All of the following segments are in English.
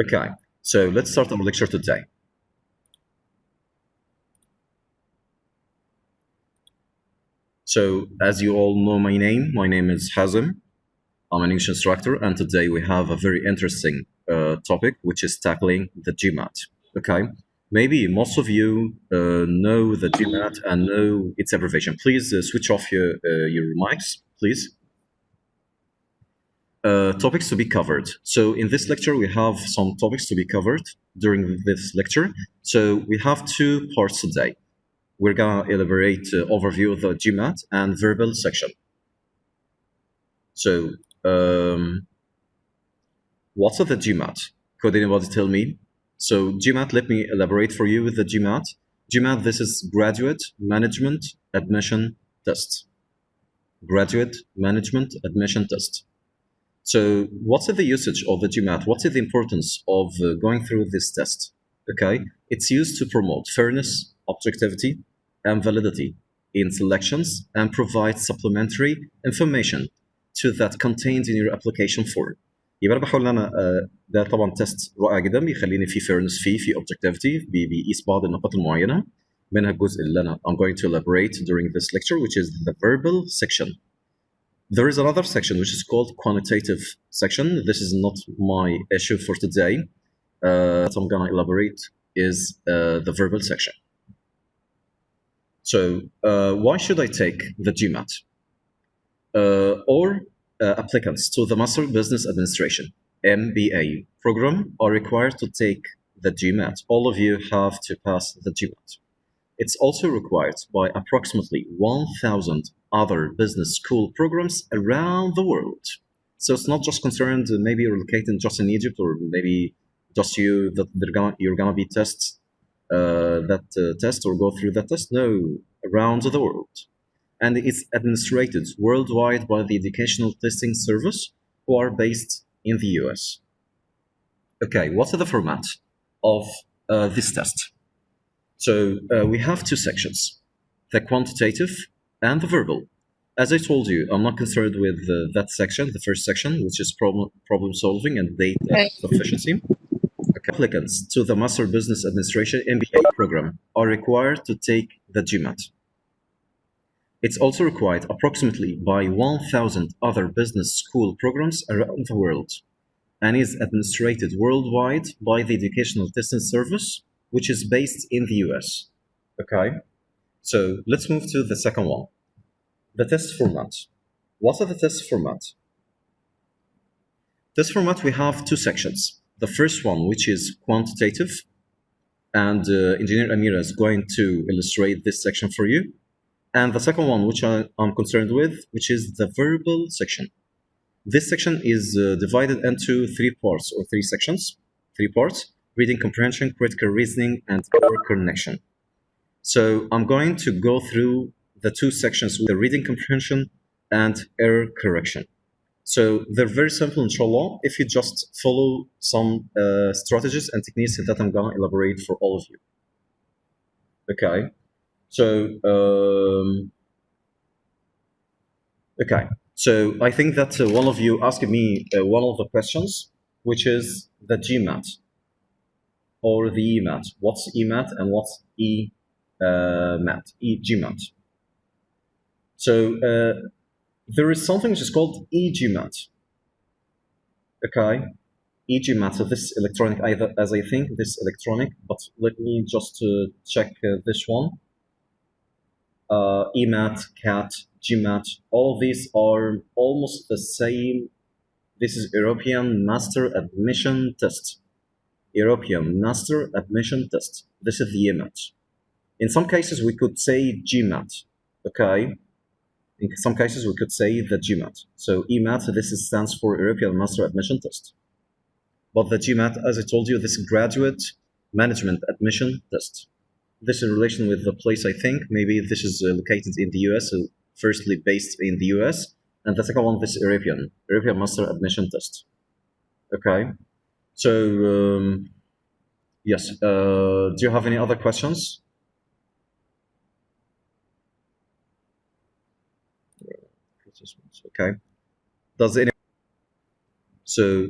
Okay, so let's start our lecture today. So, as you all know my name is Hazem. I'm an English instructor, and today we have a very interesting topic, which is tackling the GMAT. Okay, maybe most of you know the GMAT and know its abbreviation. Please switch off your mics, please. Topics to be covered. So in this lecture, we have some topics to be covered during this lecture. So we have two parts today. We're gonna elaborate overview of the GMAT and verbal section. So what's the GMAT? Could anybody tell me? So GMAT, let me elaborate for you with the GMAT. GMAT, this is Graduate Management Admission Test. Graduate Management Admission Test. So what's the usage of the GMAT? What's the importance of going through this test? Okay, it's used to promote fairness, objectivity, and validity in selections and provide supplementary information to that contained in your application form. يبقى انا بحاول ان انا ده طبعا تيست رائع جدا بيخليني في fairness في objectivity بيقيس بعض النقاط المعينه منها الجزء اللي انا I'm going to elaborate during this lecture, which is the verbal section. There is another section which is called quantitative section. This is not my issue for today. What I'm gonna elaborate is the verbal section. So why should I take the GMAT? Or applicants to the Master Business Administration MBA program are required to take the GMAT. All of you have to pass the GMAT. It's also required by approximately 1,000 other business school programs around the world. So it's not just concerned maybe you're located just in Egypt or maybe just you that you're gonna be that test or go through that test. No, around the world. And it's administered worldwide by the Educational Testing Service, who are based in the US. Okay, what's the format of this test? So we have two sections, the quantitative and the verbal. As I told you, I'm not concerned with that section, the first section, which is problem solving and data sufficiency. Okay. Applicants to the Master Business Administration MBA program are required to take the GMAT. It's also required approximately by 1,000 other business school programs around the world and is administered worldwide by the Educational Testing Service, which is based in the US. Okay, so let's move to the second one, the test format. What are the test format? Test format, we have two sections. The first one, which is quantitative, and Engineer Amira is going to illustrate this section for you. And the second one, which I'm concerned with, which is the verbal section. This section is divided into three parts or three sections, three parts: reading comprehension, critical reasoning, and error correction. So I'm going to go through the two sections with the reading comprehension and error correction. So they're very simple, inshallah, if you just follow some strategies and techniques that I'm going to elaborate for all of you. Okay, so okay. So I think that one of you asked me one of the questions, which is the GMAT or the EMAT. What's EMAT and what's EMAT? GMAT. So there is something which is called EGMAT. Okay, EGMAT. So this electronic, as I think this electronic, but let me just check this one. EMAT, CAT, GMAT, all these are almost the same. This is European Master Admission Test. European Master Admission Test. This is the EMAT. In some cases, we could say GMAT. Okay. In some cases, we could say the GMAT. So EMAT, this stands for European Master Admission Test. But the GMAT, as I told you, this Graduate Management Admission Test. This in relation with the place, I think. Maybe this is located in the US, so firstly based in the US. And the second one, this European Master Admission Test. Okay. So, yes. Do you have any other questions? Okay. Does any? So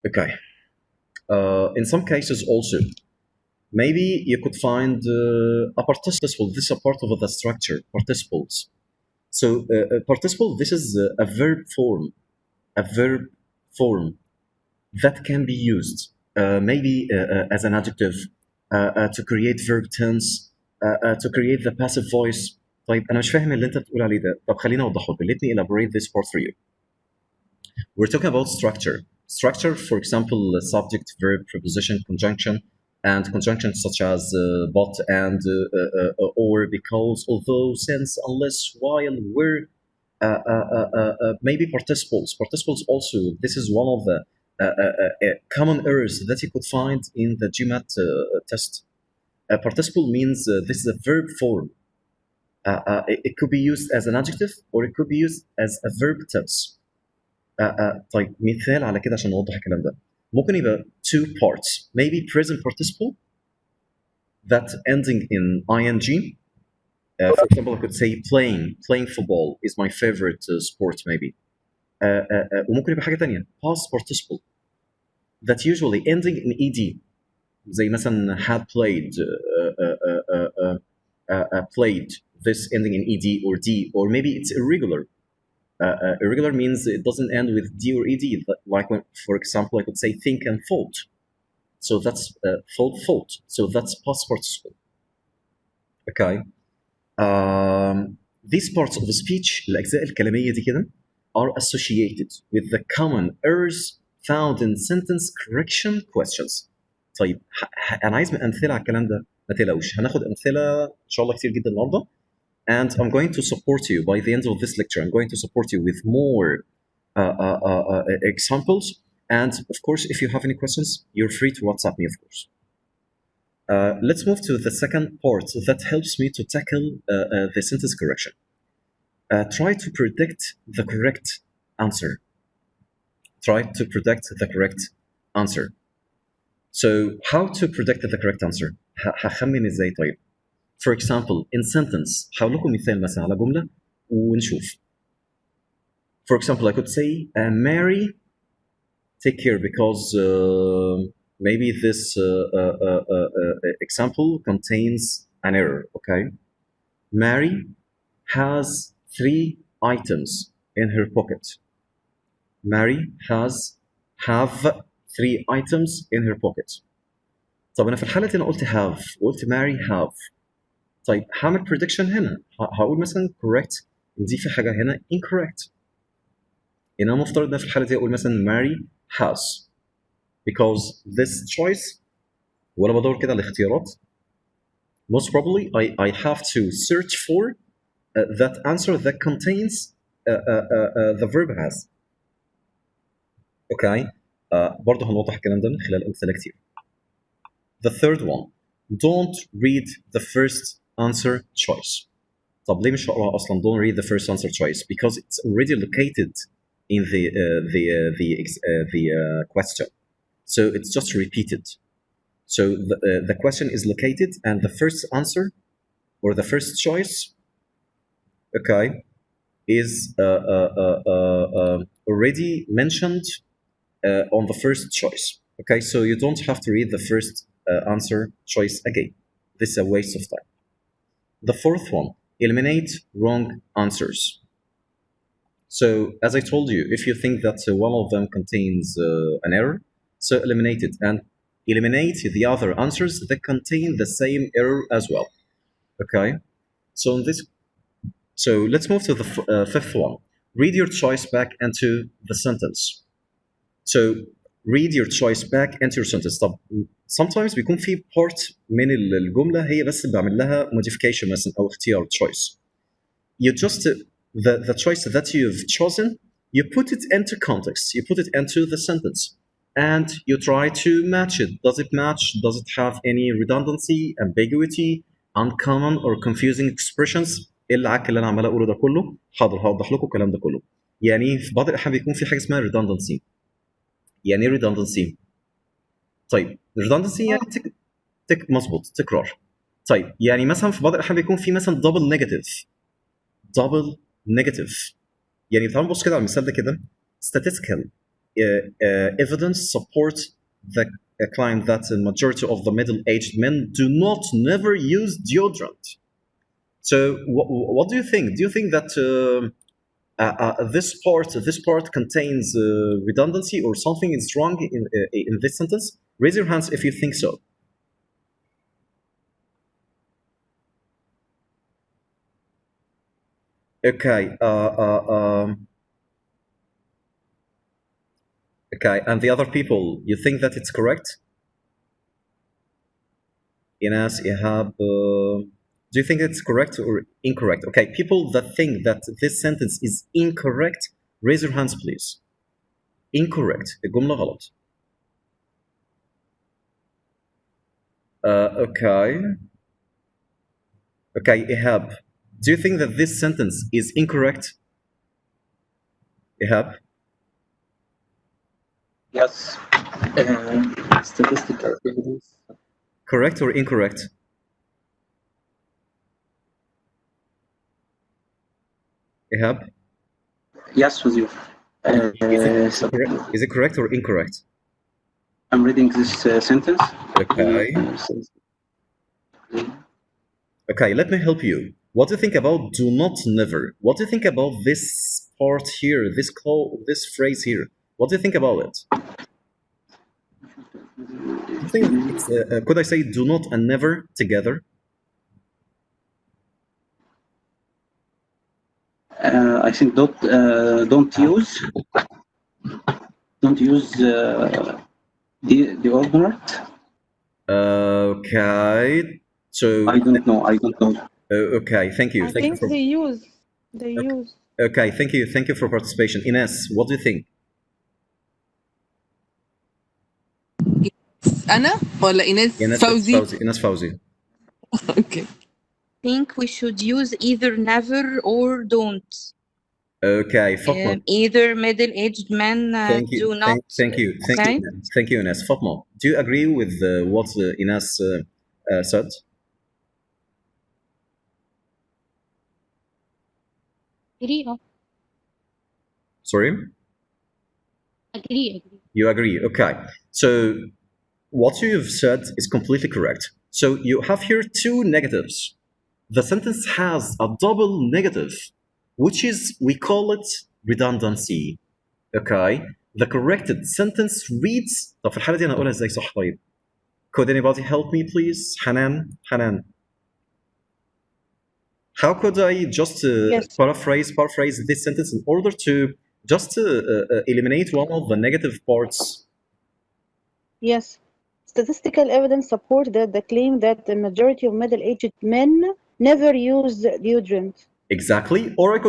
Okay. In some cases also, maybe you could find a participle. This is a part of the structure, participles. So a participle, this is a verb form that can be used maybe as an adjective to create verb tense, to create the passive voice. طيب انا مش فاهم اللي انت بتقول عليه ده. طب خليني اوضحه لك. Let me elaborate this part for you. We're talking about structure. Structure, for example, subject, verb, preposition, conjunction, and conjunctions such as but, and, or, because, although, since, unless, while, where, maybe participles. Participles also. This is one of the common errors that you could find in the GMAT test. A participle means this is a verb form. It could be used as an adjective or it could be used as a verb tense. طيب مثال على كده عشان نوضح الكلام ده. ممكن يبقى two parts. Maybe present participle that ending in ing. For example, I could say playing football is my favorite sport maybe. وممكن يبقى حاجة تانية past participle that usually ending in ed زي مثلا had played played, this ending in ed or d, or maybe it's irregular. Irregular means it doesn't end with d or ed, like when, for example, I could say think and thought, so that's thought, so that's past participle. Okay. These parts of the speech, الأجزاء الكلامية دي كده, are associated with the common errors found in sentence correction questions. طيب أنا عايز أمثلة على الكلام ده، ما تقلقوش، هناخد أمثلة إن شاء الله كتير جدا النهارده. And I'm going to support you by the end of this lecture. I'm going to support you with more examples. And of course, if you have any questions, you're free to WhatsApp me, of course. Let's move to the second part that helps me to tackle the sentence correction. Try to predict the correct answer. Try to predict the correct answer. So how to predict the correct answer? هخمن ازاي طيب؟ For example, in sentence, هقول لكم مثال مثلا على جملة ونشوف. For example, I could say, Mary, take care because maybe this example contains an error, okay? Mary has 3 items in her pocket. Mary have 3 items in her pocket. طب أنا في الحالة دي أنا قلت have وقلت Mary have. طيب هعمل prediction هنا، هقول مثلا correct دي في حاجة هنا incorrect. يعني أنا مفترض إن في الحالة دي أقول مثلا Mary has because this choice وأنا بدور كده على الاختيارات most probably I have to search for that answer that contains the verb has. Okay. برضه هنوضح الكلام ده من خلال أمثلة كتير. The third one, don't read the first answer choice. طب ليه مش هقراها أصلا؟ Don't read the first answer choice because it's already located in the question, so it's just repeated. So the question is located, and the first answer or the first choice, okay, is already mentioned on the first choice. Okay, so you don't have to read the first answer choice again. This is a waste of time. The fourth one, eliminate wrong answers. So as I told you, if you think that one of them contains an error, so eliminate it and eliminate the other answers that contain the same error as well. Okay, so let's move to the fifth one. Read your choice back into the sentence. So read your choice back into your sentence. طب sometimes بيكون في part من الجملة هي بس بعمل لها modification مثلا أو اختيار choice. You just the choice that you've chosen, you put it into context, you put it into the sentence, and you try to match it. Does it match? Does it have any redundancy, ambiguity, uncommon or confusing expressions? ايه العك اللي انا عمال اقوله ده كله؟ حاضر هوضح لكم الكلام ده كله. يعني في بعض الاحيان بيكون في حاجه اسمها redundancy. يعني ايه redundancy؟ طيب redundancy يعني مظبوط تكرار. طيب يعني مثلا في بعض الاحيان بيكون في مثلا double negative. يعني تعالوا نبص كده على المثال ده كده. statistical evidence supports the claim that the majority of the middle-aged men do not never use deodorant. So, what do you think? Do you think that this part contains redundancy or something is wrong in this sentence? Raise your hands if you think so. Okay. Okay, and the other people, you think that it's correct? Ines, Ihab, do you think it's correct or incorrect? Okay, people that think that this sentence is incorrect, raise your hands, please. Incorrect. الجملة غلط. Okay. Okay, Ihab, do you think that this sentence is incorrect? Ihab? Yes. Statistical evidence. Correct or incorrect? Ihab? Yes, with you. Is it correct or incorrect? I'm reading this sentence. Okay. Okay, let me help you. What do you think about do not never? What do you think about this part here, this phrase here? What do you think about it? Do you think it's, could I say do not and never together? I think don't use deodorant. Okay. So I don't know. okay, thank you. I Thank you think for they use. They use. okay, thank you. Thank you for participation. Ines, what do you think? انا ولا ايناس Ines فوزي Fauzi. Ines Fauzi. اوكي Think we should use either never or don't. Okay, Fatma. Either middle-aged men Thank you. do not. Thank you. Thank Okay. you. Thank you, Ines. Fatma, do you agree with what Ines said? Agree. Sorry? Agree. You agree. Okay. So what you've said is completely correct. So you have here two negatives. The sentence has a double negative, which is, we call it redundancy. Okay. The corrected sentence reads طب في الحالة دي أنا هقولها إزاي صح طيب؟ Could anybody help me please? Hanan. How could I just Yes. paraphrase this sentence in order to just eliminate one of the negative parts? Yes. Statistical evidence support that the claim that the majority of middle-aged men never use deodorant. Exactly. Or I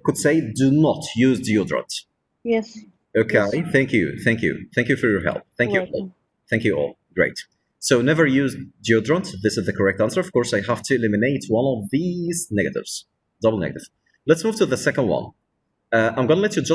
could say do not use deodorant. Yes. Okay. Yes. Thank you. Thank you for your help. Thank you all. Thank you all. Great. So never use deodorant. This is the correct answer. Of course, I have to eliminate one of these negatives. Double negative. Let's move to the second one. I'm going to let you just